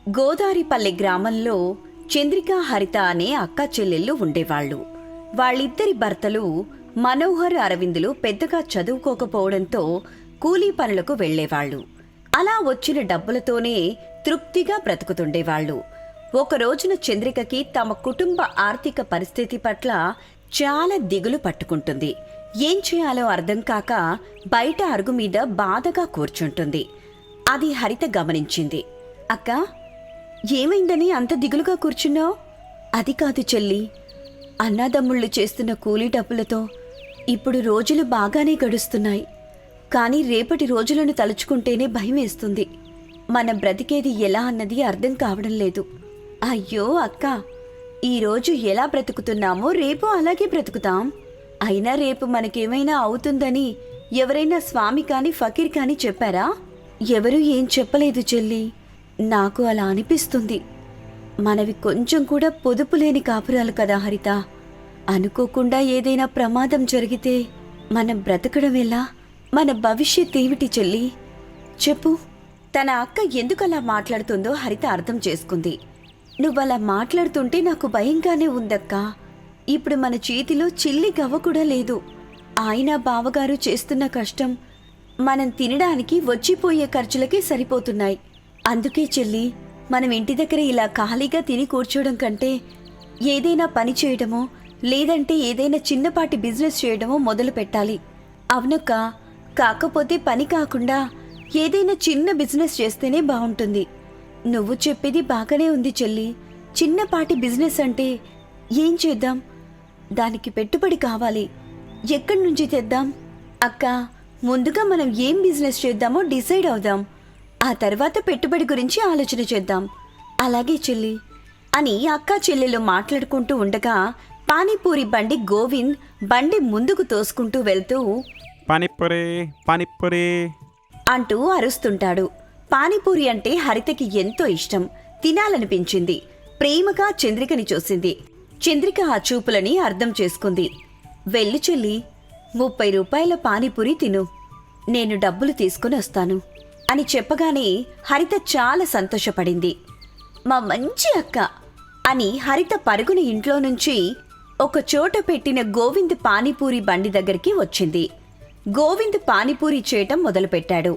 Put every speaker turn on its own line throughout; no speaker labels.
గోదారిపల్లె గ్రామంలో చంద్రిక, హరిత అనే అక్కా చెల్లెళ్ళు ఉండేవాళ్లు. వాళ్ళిద్దరి భర్తలు మనోహర్, అరవిందులు పెద్దగా చదువుకోకపోవడంతో కూలీ పనులకు వెళ్లేవాళ్లు. అలా వచ్చిన డబ్బులతోనే తృప్తిగా బ్రతుకుతుండేవాళ్లు. ఒక రోజున చంద్రికకి తమ కుటుంబ ఆర్థిక పరిస్థితి పట్ల చాలా దిగులు పట్టుకుంటుంది. ఏం చేయాలో అర్థం కాక బయట అరుగు మీద బాధగా కూర్చుంటుంది. అది హరిత గమనించింది. అక్కా, ఏమైందని అంత దిగులుగా కూర్చున్నావు? అది కాదు చెల్లి, అన్నాదమ్ముళ్ళు చేస్తున్న కూలీ డబ్బులతో ఇప్పుడు రోజులు బాగానే గడుస్తున్నాయి. కానీ రేపటి రోజులను తలుచుకుంటేనే భయమేస్తుంది. మనం బ్రతికేది ఎలా అన్నది అర్థం కావడం లేదు. అయ్యో అక్క, ఈరోజు ఎలా బ్రతుకుతున్నామో రేపు అలాగే బ్రతుకుతాం. అయినా రేపు మనకేమైనా అవుతుందని ఎవరైనా స్వామి కాని ఫకీర్ కాని చెప్పారా? ఎవరూ ఏం చెప్పలేదు చెల్లి. నాకు అలా అనిపిస్తుంది. మనవి కొంచెం కూడా పొదుపు లేని కాపురాలు కదా హరిత. అనుకోకుండా ఏదైనా ప్రమాదం జరిగితే మనం బ్రతకడం ఎలా? మన భవిష్యత్ ఏమిటి చెల్లి? చెప్పు. తన అక్క ఎందుకలా మాట్లాడుతుందో హరిత అర్థం చేసుకుంది. నువ్వలా మాట్లాడుతుంటే నాకు భయంగానే ఉందక్కా. ఇప్పుడు మన చేతిలో చిల్లి గవ్వ కూడా లేదు. ఆయన బావగారు చేస్తున్న కష్టం మనం తినడానికి వచ్చిపోయే ఖర్చులకే సరిపోతున్నాయి. అందుకే చెల్లి, మనం ఇంటి దగ్గర ఇలా ఖాళీగా తిని కూర్చోవడం కంటే ఏదైనా పని చేయడమో లేదంటే ఏదైనా చిన్నపాటి బిజినెస్ చేయడమో మొదలు పెట్టాలి. అవునక్క, కాకపోతే పని కాకుండా ఏదైనా చిన్న బిజినెస్ చేస్తేనే బాగుంటుంది. నువ్వు చెప్పేది బాగానే ఉంది చెల్లి. చిన్నపాటి బిజినెస్ అంటే ఏం చేద్దాం? దానికి పెట్టుబడి కావాలి. ఎక్కడి నుంచి తెద్దాం? అక్క, ముందుగా మనం ఏం బిజినెస్ చేద్దామో డిసైడ్ అవుదాం. ఆ తర్వాత పెట్టుబడి గురించి ఆలోచన చేద్దాం. అలాగే చెల్లి అని అక్కా చెల్లెలు మాట్లాడుకుంటూ ఉండగా పానీపూరి బండి గోవింద్ బండి ముందుకు తోసుకుంటూ వెళ్తూ
పానీపూరి పానీపూరి
అంటూ అరుస్తుంటాడు. పానీపూరి అంటే హరితకి ఎంతో ఇష్టం. తినాలనిపించింది. ప్రేమగా చంద్రికని చూసింది. చంద్రిక ఆ చూపులని అర్థం చేసుకుంది. వెళ్ళు చెల్లి, 30 రూపాయల పానీపూరి తిను, నేను డబ్బులు తీసుకుని వస్తాను అని చెప్పగానే హరిత చాలా సంతోషపడింది. మా మంచి అక్క అని హరిత పరుగున ఇంట్లో నుంచి ఒక చోట పెట్టిన గోవింద్ పానీపూరి బండి దగ్గరికి వచ్చింది. గోవింద్ పానీపూరి చేయటం మొదలుపెట్టాడు.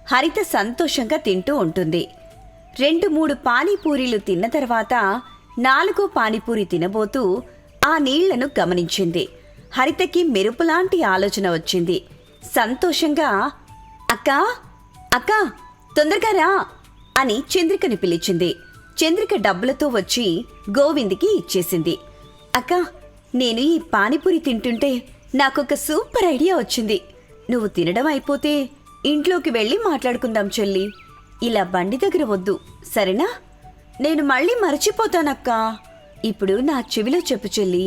హరిత సంతోషంగా తింటూ ఉంటుంది. 2-3 పానీపూరీలు తిన్న తర్వాత 4వ పానీపూరి తినబోతూ ఆ నీళ్లను గమనించింది. హరితకి మెరుపులాంటి ఆలోచన వచ్చింది. సంతోషంగా అక్కా అక్కా, తొందరగా రా అని చంద్రికని పిలిచింది. చంద్రిక డబ్బులతో వచ్చి గోవింద్కి ఇచ్చేసింది. అక్కా, నేను ఈ పానీపూరి తింటుంటే నాకొక సూపర్ ఐడియా వచ్చింది. నువ్వు తినడం అయిపోతే ఇంట్లోకి వెళ్ళి మాట్లాడుకుందాం చెల్లి. ఇలా బండి దగ్గర వద్దు, సరేనా? నేను మళ్ళీ మర్చిపోతానక్కా. ఇప్పుడు నా చెవిలో చెప్పు చెల్లి.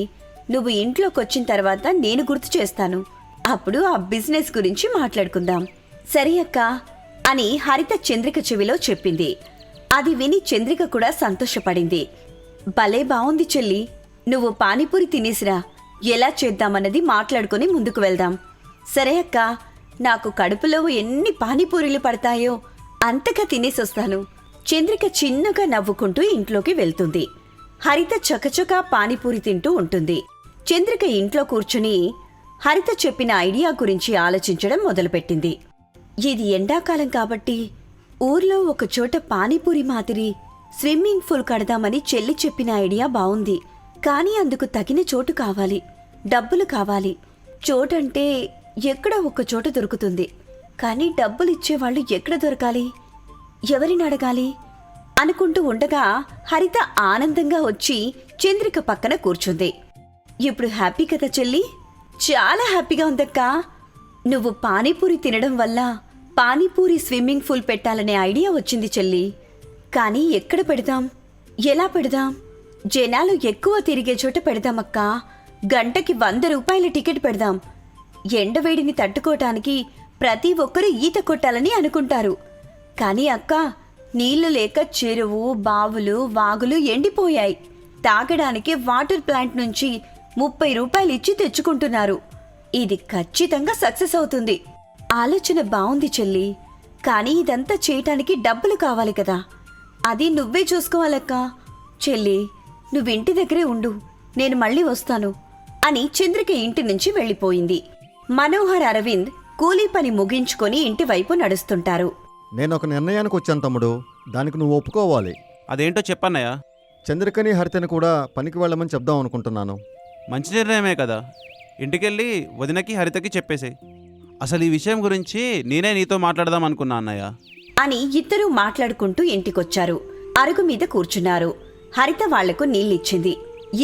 నువ్వు ఇంట్లోకొచ్చిన తర్వాత నేను గుర్తు చేస్తాను. అప్పుడు ఆ బిజినెస్ గురించి మాట్లాడుకుందాం. సరే అక్కా అని హరిత చంద్రిక చెవిలో చెప్పింది. అది విని చంద్రిక కూడా సంతోషపడింది. భలే బావుంది చెల్లి, నువ్వు పానీపూరి తినేసిరా. ఎలా చేద్దామన్నది మాట్లాడుకుని ముందుకు వెళ్దాం. సరే అక్కా, నాకు కడుపులో ఎన్ని పానీపూరీలు పడతాయో అంతగా తినేసొస్తాను. చంద్రిక చిన్నగా నవ్వుకుంటూ ఇంట్లోకి వెళ్తుంది. హరిత చకచకా పానీపూరి తింటూ ఉంటుంది. చంద్రిక ఇంట్లో కూర్చుని హరిత చెప్పిన ఐడియా గురించి ఆలోచించడం మొదలుపెట్టింది. ఇది ఎండాకాలం కాబట్టి ఊర్లో ఒక చోట పానీపూరి మాదిరి స్విమ్మింగ్ పూల్ కడదామని చెల్లి చెప్పిన ఐడియా బావుంది. కానీ అందుకు తగిన చోటు కావాలి, డబ్బులు కావాలి. చోటంటే ఎక్కడ ఒక చోట దొరుకుతుంది, కానీ డబ్బులిచ్చేవాళ్లు ఎక్కడ దొరకాలి? ఎవరిని అడగాలి అనుకుంటూ ఉండగా హరిత ఆనందంగా వచ్చి చంద్రిక పక్కన కూర్చుంది. ఇప్పుడు హ్యాపీ కదా చెల్లి? చాలా హ్యాపీగా ఉందక్కా. నువ్వు పానీపూరి తినడం వల్ల పానీపూరి స్విమ్మింగ్ పూల్ పెట్టాలనే ఐడియా వచ్చింది చెల్లి. కానీ ఎక్కడ పెడదాం? ఎలా పెడదాం? జనాలు ఎక్కువ తిరిగే చోట పెడదామక్కా. గంటకి 100 రూపాయల టికెట్ పెడదాం. ఎండవేడిని తట్టుకోటానికి ప్రతి ఒక్కరూ ఈత కొట్టాలని అనుకుంటారు. కానీ అక్కా, నీళ్లు లేక చెరువు, బావులు, వాగులు ఎండిపోయాయి. తాగడానికి వాటర్ ప్లాంట్ నుంచి 30 రూపాయలు ఇచ్చి తెచ్చుకుంటున్నారు. ఇది ఖచ్చితంగా సక్సెస్ అవుతుంది. ఆలోచన బావుంది చెల్లి, కానీ ఇదంతా చేయటానికి డబ్బులు కావాలి కదా. అది నువ్వే చూసుకోవాలక్కా. చెల్లి, నువ్వింటి దగ్గరే ఉండు, నేను మళ్ళీ వస్తాను అని చంద్రిక ఇంటి నుంచి వెళ్ళిపోయింది. మనోహర్, అరవింద్ కూలీ పని ముగించుకొని ఇంటి వైపు నడుస్తుంటారు.
నేను ఒక నిర్ణయానికి వచ్చాను తమ్ముడు, దానికి నువ్వు ఒప్పుకోవాలి.
అదేంటో చెప్పన్నయ్య.
చంద్రికని హరితని కూడా పనికి వెళ్ళమని చెప్దాం అనుకుంటున్నాను.
మంచి నిర్ణయమే కదా. ఇంటికెళ్ళి వదినకి హరితకి చెప్పేసే. అసలు ఈ విషయం గురించి నేనే నీతో మాట్లాడదాం అనుకున్నా అన్నయ్య
అని ఇద్దరూ మాట్లాడుకుంటూ ఇంటికొచ్చారు. అరుగు మీద కూర్చున్నారు. హరిత వాళ్లకు నీళ్ళిచ్చింది.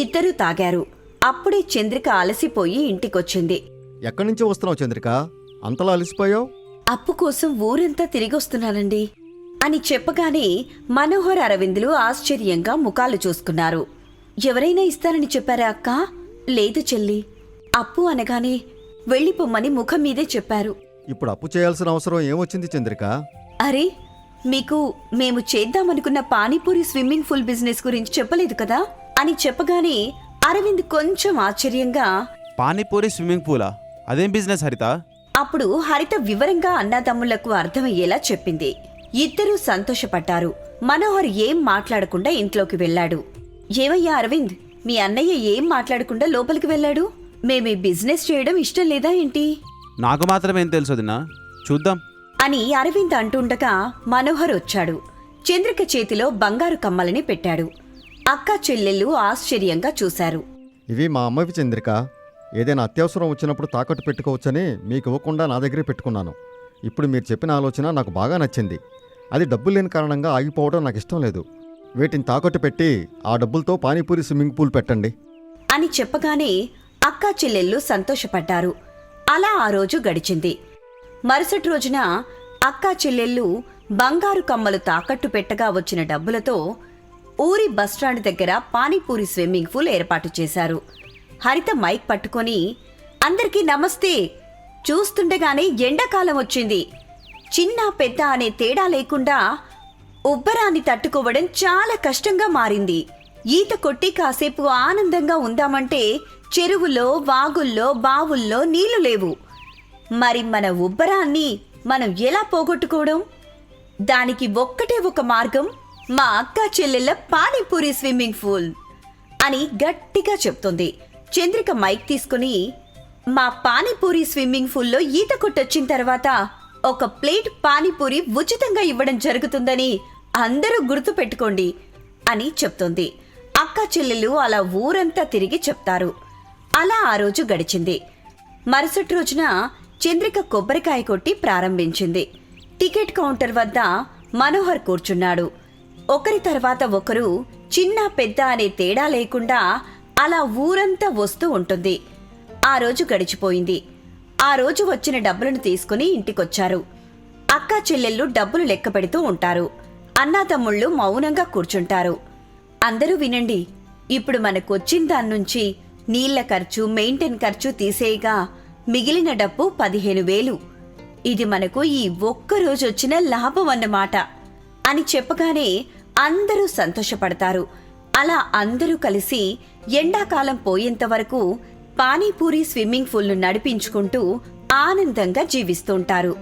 ఇద్దరూ తాగారు. అప్పుడే చంద్రిక అలసిపోయి ఇంటికొచ్చింది.
ఎక్కడి నుంచి వస్తున్నావు చంద్రిక? అంతలా అలసిపోయావు?
అప్పు కోసం ఊరంతా తిరిగొస్తున్నానండి అని చెప్పగానే మనోహర్, అరవిందులు ఆశ్చర్యంగా ముఖాలు చూసుకున్నారు. ఎవరైనా ఇస్తారని చెప్పారా అక్క? లేదు చెల్లి, అప్పు అనగానే వెళ్ళిపోమ్మని ముఖం మీదే చెప్పారు.
ఇప్పుడు అప్పు చేయాల్సిన అవసరం ఏమొచ్చింది చంద్రిక?
అరే, మీకు మేము చేద్దామనుకున్న పానీపూరి స్విమ్మింగ్ పూల్ బిజినెస్ గురించి చెప్పలేదు కదా అని చెప్పగానే అరవింద్ కొంచెం ఆశ్చర్యంగా,
పానీపూరి స్విమ్మింగ్ పూలా? అదేం బిజినెస్ హరిత?
అప్పుడు హరిత వివరంగా అన్నాతమ్ముళ్లకు అర్థమయ్యేలా చెప్పింది. ఇద్దరూ సంతోషపడ్డారు. మనోహర్ ఏం మాట్లాడకుండా ఇంట్లోకి వెళ్ళాడు. ఏవయ్యా అరవింద్, మీ అన్నయ్య ఏం మాట్లాడకుండా లోపలికి వెళ్ళాడు? మేమీ బిజినెస్ చేయడం ఇష్టం లేదా ఏంటి?
నాకు మాత్రమేం తెలుసు వదినా, చూద్దాం
అని అరవింద్ అంటుండగా మనోహర్ వచ్చాడు. చంద్రిక చేతిలో బంగారు కమ్మలని పెట్టాడు. అక్క చెల్లెళ్ళు ఆశ్చర్యంగా చూశారు.
ఇవి మా అమ్మవి చంద్రిక. ఏదైనా అత్యవసరం వచ్చినప్పుడు తాకట్టు పెట్టుకోవచ్చని మీకు ఇవ్వకుండా నా దగ్గరే పెట్టుకున్నాను. ఇప్పుడు మీరు చెప్పిన ఆలోచన నాకు బాగా నచ్చింది. అది డబ్బులు లేని కారణంగా ఆగిపోవడం నాకు ఇష్టం లేదు. వీటిని తాకట్టు పెట్టి ఆ డబ్బులతో పానీపూరి స్విమ్మింగ్ పూల్ పెట్టండి
అని చెప్పగానే అక్కా చెల్లెళ్ళు సంతోషపడ్డారు. అలా ఆ రోజు గడిచింది. మరుసటి రోజున అక్కా చెల్లెళ్ళు బంగారు కమ్మలు తాకట్టు పెట్టగా వచ్చిన డబ్బులతో ఊరి బస్టాండ్ దగ్గర పానీపూరి స్విమ్మింగ్ పూల్ ఏర్పాటు చేశారు. హరిత మైక్ పట్టుకొని, అందరికీ నమస్తే. చూస్తుండగానే ఎండాకాలం వచ్చింది. చిన్న పెద్ద అనే తేడా లేకుండా ఉబ్బరాన్ని తట్టుకోవడం చాలా కష్టంగా మారింది. ఈత కొట్టి కాసేపు ఆనందంగా ఉందామంటే చెరువులో, వాగుల్లో, బావుల్లో నీళ్లు లేవు. మరి మన ఉబ్బరాన్ని మనం ఎలా పోగొట్టుకోవడం? దానికి ఒక్కటే ఒక మార్గం, మా అక్కా చెల్లెళ్ళ పానీపూరి స్విమ్మింగ్ పూల్ అని గట్టిగా చెప్తుంది. చంద్రిక మైక్ తీసుకుని, మా పానీపూరి స్విమ్మింగ్ పూల్లో ఈత కొట్టొచ్చిన తర్వాత ఒక ప్లేట్ పానీపూరి ఉచితంగా ఇవ్వడం జరుగుతుందని అందరూ గుర్తు పెట్టుకోండి అని చెప్తుంది. అక్కా చెల్లెలు అలా ఊరంతా తిరిగి చెప్తారు. అలా ఆ రోజు గడిచింది. మరుసటి రోజున చంద్రిక కొబ్బరికాయ కొట్టి ప్రారంభించింది. టికెట్ కౌంటర్ వద్ద మనోహర్ కూర్చున్నాడు. ఒకరి తర్వాత ఒకరు చిన్న పెద్ద అనే తేడా లేకుండా అలా ఊరంతా వస్తూ ఉంటుంది. ఆ రోజు గడిచిపోయింది. ఆ రోజు వచ్చిన డబ్బులను తీసుకుని ఇంటికొచ్చారు. అక్కా చెల్లెళ్ళు డబ్బులు లెక్క పెడుతూ ఉంటారు. అన్నాతమ్ముళ్ళు మౌనంగా కూర్చుంటారు. అందరూ వినండి, ఇప్పుడు మనకొచ్చిన దాన్నుంచి నీళ్ల ఖర్చు, మెయింటైన్ ఖర్చు తీసేయగా మిగిలిన డబ్బు 15,000. ఇది మనకు ఈ ఒక్కరోజు వచ్చిన లాభం అన్నమాట అని చెప్పగానే అందరూ సంతోషపడతారు. అలా అందరూ కలిసి ఎండాకాలం పోయేంత వరకు పానీపూరి స్విమ్మింగ్ పూల్ను నడిపించుకుంటూ ఆనందంగా జీవిస్తుంటారు.